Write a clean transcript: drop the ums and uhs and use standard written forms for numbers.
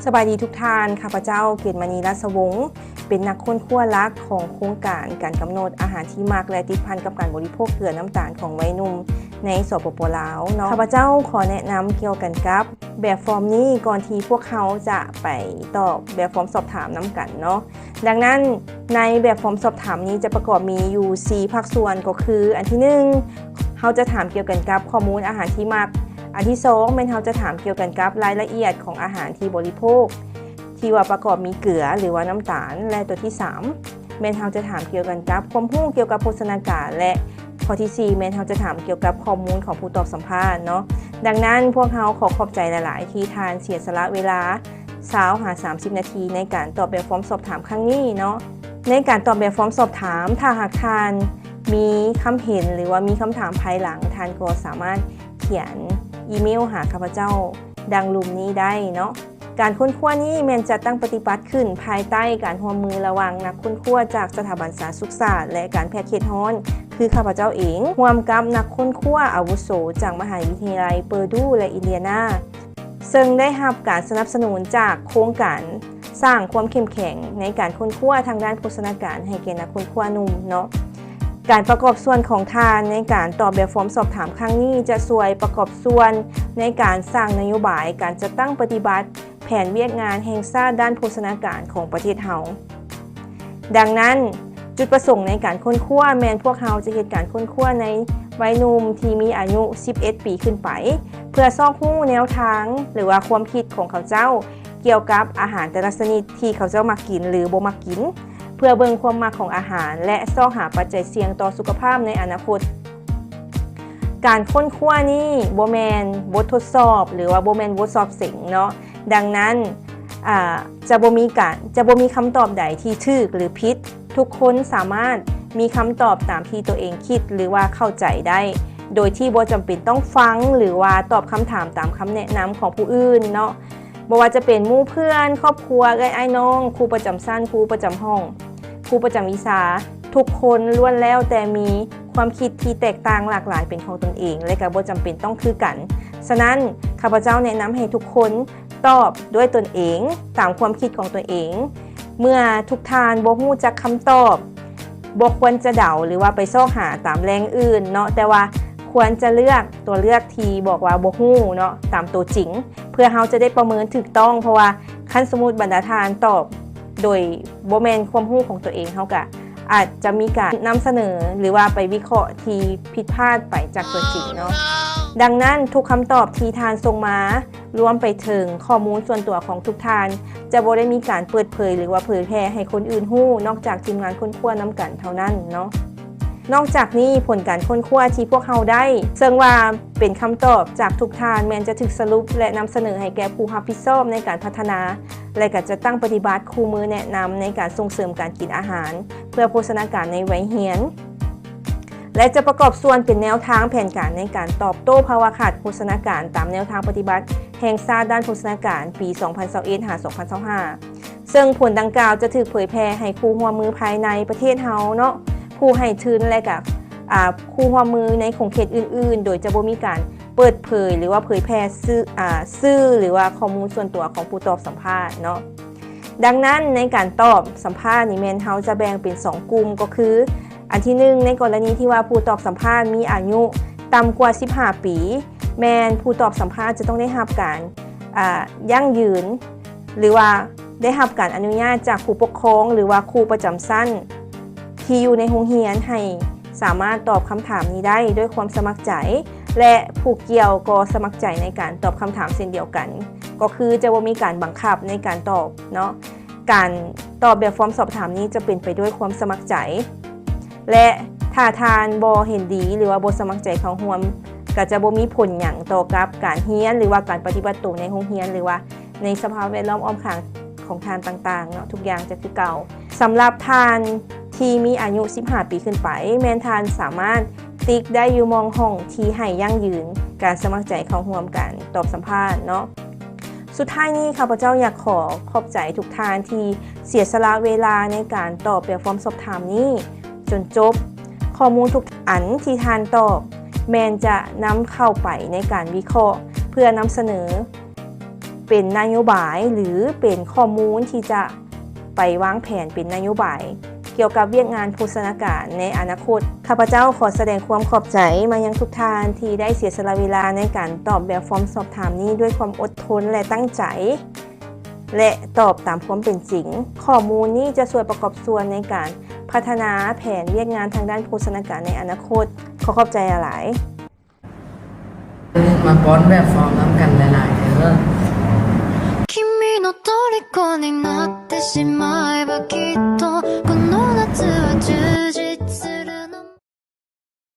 สบายดีทุกท่านข้าพเจ้าเกตมณีรัศวงศ์เป็นนักค้นคว้าลักของโครงการกำหนดอาหารที่มักและติดพันกับการบริโภคเกลือน้ำตาลของวัยหนุ่มในสปป.ลาวเนาะข้าพเจ้าขอแนะนำเกี่ยวกันกับแบบฟอร์มนี้ก่อนที่พวกเขาจะไปตอบแบบฟอร์มสอบถามน้ำกันเนาะดังนั้นในแบบฟอร์มสอบถามนี้จะประกอบมีอยู่4ภาคส่วนก็คืออันที่1เขาจะถามเกี่ยวกันกับข้อมูลอาหารที่มักอันที่2เป็นเราจะถามเกี่ยวกันกับรายละเอียดของอาหารที่บริโภคที่ว่าประกอบมีเกลือหรือว่าน้ำตาลและตัวที่3เป็นเราจะถามเกี่ยวกันกับความรู้เกี่ยวกับโภชนาการและข้อที่4เป็นเราจะถามเกี่ยวกับข้อมูลของผู้ตอบสัมภาษณ์เนาะดังนั้นพวกเขาขอขอบใจหลายๆที่ทานเสียสละเวลา20-30 นาทีในการตอบแบบฟอร์มสอบถามครั้งนี้เนาะในการตอบแบบฟอร์มสอบถามถ้าหากทานมีคำเห็นหรือว่ามีคำถามภายหลังทานก็สามารถเขียนอีเมลหาข้าพเจ้าดังลุ่มนี้ได้เนาะการค้นคว้านี้แมนจะตั้งปฏิบัติขึ้นภายใต้การร่วมมือระหว่างนักค้นคว้าจากสถาบันสาธารณสุขศาสตร์และการแพทย์เขตฮอนคือข้าพเจ้าเองร่วมกับนักค้นคว้าอาวุโสจากมหาวิทยาลัยเปอร์ดูและอินเดียนาซึ่งได้รับการสนับสนุนจากโครงการสร้างความเข้มแข็งในการค้นคว้าทางด้านโภชนาการให้แก่นักค้นคว้าหนุ่มเนาะการประกอบส่วนของทานในการตอบแบบฟอร์มสอบถามครั้งนี้จะช่วยประกอบส่วนในการสร้างนโยบายการจัดตั้งปฏิบัติแผนเวียกงานแห่งชาติด้านโภชนาการของประเทศเฮาดังนั้นจุดประสงค์ในการค้นคว้าแมนพวกเฮาจะเหตุการค้นคว้าในวัยหนุ่มที่มีอายุ11 ปีขึ้นไปเพื่อซอกฮู้แนวทางหรือว่าความคิดของเขาเจ้าเกี่ยวกับอาหารแต่ละชนิดที่เขาเจ้ามักกินหรือบ่มักกินเพื่อเบิ่งความมักของอาหารและซอกหาปัจจัยเสี่ยงต่อสุขภาพในอนาคตการค้นคว้านี้บ่แม่นบททดสอบหรือว่าบ่แม่นบทสอบเส็งเนาะดังนั้นจะบ่มีคำตอบใดที่ถูกหรือผิดทุกคนสามารถมีคำตอบตามที่ตัวเองคิดหรือว่าเข้าใจได้โดยที่บ่จำเป็นต้องฟังหรือว่าตอบคำถามตามคำแนะนำของผู้อื่นเนาะบ่ว่าจะเป็นหมู่เพื่อนครอบครัวไอ้น้องครูประจำชั้นครูประจำห้องครูประจำวิชาทุกคนล้วนแล้วแต่มีความคิดที่แตกต่างหลากหลายเป็นของตนเองและก็บ่จำเป็นต้องคือกันฉะนั้นข้าพเจ้าแนะนำให้ทุกคนตอบด้วยตนเองตามความคิดของตัวเองเมื่อทุกทานบ่ฮู้จักคำตอบบ่ควรจะเดาหรือว่าไปซอกหาตามแรงอื่นเนาะแต่ว่าควรจะเลือกตัวเลือกที่บอกว่าบ่ฮู้เนาะตามตัวจริงเพื่อเราจะได้ประเมินถูกต้องเพราะว่าคันสมมุติบรรดาทานตอบโดยบ่แม่นความรู้ของตัวเองเฮาก็อาจจะมีการนำเสนอหรือว่าไปวิเคราะห์ที่ผิดพลาดไปจากตัวจริงเนาะดังนั้นทุกคำตอบที่ทานส่งมารวมไปถึงข้อมูลส่วนตัวของทุกทานจะบ่ได้มีการเปิดเผยหรือว่าเผยแพร่ให้คนอื่นรู้นอกจากทีมงานค้นคว้านำกันเท่านั้นเนาะนอกจากนี้ผลการค้นคว้าที่พวกเราได้ซึ่งว่าเป็นคำตอบจากทุกทานแม้นจะถูกสรุปและนำเสนอให้แก่ผู้รับผิดชอบในการพัฒนาและก็จะตั้งปฏิบัติคู่มือแนะนำในการส่งเสริมการกินอาหารเพื่อโภชนาการในวัยเหียนและจะประกอบส่วนเป็นแนวทางแผนการในการตอบโต้ภาวะขาดโภชนาการตามแนวทางปฏิบัติแห่งชาติด้านโภชนาการปี 2021-2025 ซึ่งผลดังกล่าวจะถูกเผยแพร่ให้คู่ร่วมมือภายในประเทศเฮาเนาะผู้ให้ทุนและกับคู่ร่วมมือในของเขตอื่นๆโดยจะบ่มีการเปิดเผยหรือว่าเผยแพร่ชื่อหรือว่าข้อมูลส่วนตัวของผู้ตอบสัมภาษณ์เนาะดังนั้นในการตอบสัมภาษณ์นี่แม่นเฮาจะแบ่งเป็น2กลุ่มก็คืออันที่1ในกรณีที่ว่าผู้ตอบสัมภาษณ์มีอายุต่ำกว่า15 ปีแม่นผู้ตอบสัมภาษณ์จะต้องได้รับการยั่งยืนหรือว่าได้รับการอนุญาตจากผู้ปกครองหรือว่าครูประจำชั้นที่อยู่ในโรงเรียนให้สามารถตอบคำถามนี้ได้ด้วยความสมัครใจและผู้เกี่ยวก็สมัครใจในการตอบคำถามเช่นเดียวกันก็คือจะบ่มีการบังคับในการตอบเนาะการตอบแบบฟอร์มสอบถามนี้จะเป็นไปด้วยความสมัครใจและถ้าทานบ่เห็นดีหรือว่าบ่สมัครใจเข้าร่วมก็จะบ่มีผลหยังต่อกับการเรียนหรือว่าการปฏิบัติตัวในโรงเรียนหรือว่าในสภาพแวดล้อมอ้อมข้างของทานต่างๆเนาะทุกอย่างจะคือเก่าสำหรับทานที่มีอายุ15 ปีขึ้นไปแม่นทานสามารถติ๊กได้อยู่มองห้องที่ให้ยั่งยืนการสมัครใจเข้าร่วมกันตอบสัมภาษณ์เนาะสุดท้ายนี้ข้าพเจ้าอยากขอบใจทุกท่านที่เสียสละเวลาในการตอบแบบฟอร์มสอบถามนี้จนจบข้อมูลทุกอันที่ท่านตอบแม่นจะนำเข้าไปในการวิเคราะห์เพื่อนำเสนอ เป็นนโยบายหรือเป็นข้อมูลที่จะไปวางแผนเป็นนโยบายเกี่ยวกับเวียกงานโภชนาการในอนาคตข้าพเจ้าขอแสดงความขอบใจมายังทุกท่านที่ได้เสียสละเวลาในการตอบแบบฟอร์มสอบถามนี้ด้วยความอดทนและตั้งใจและตอบตามความเป็นจริงข้อมูลนี้จะช่วยประกอบส่วนในการพัฒนาแผนเวียกงานทางด้านโภชนาการในอนาคตขอบใจหลายมาป้อนแบบฟอร์มน้ำกันหลายๆเด้อ君の虜になってしまえばきっと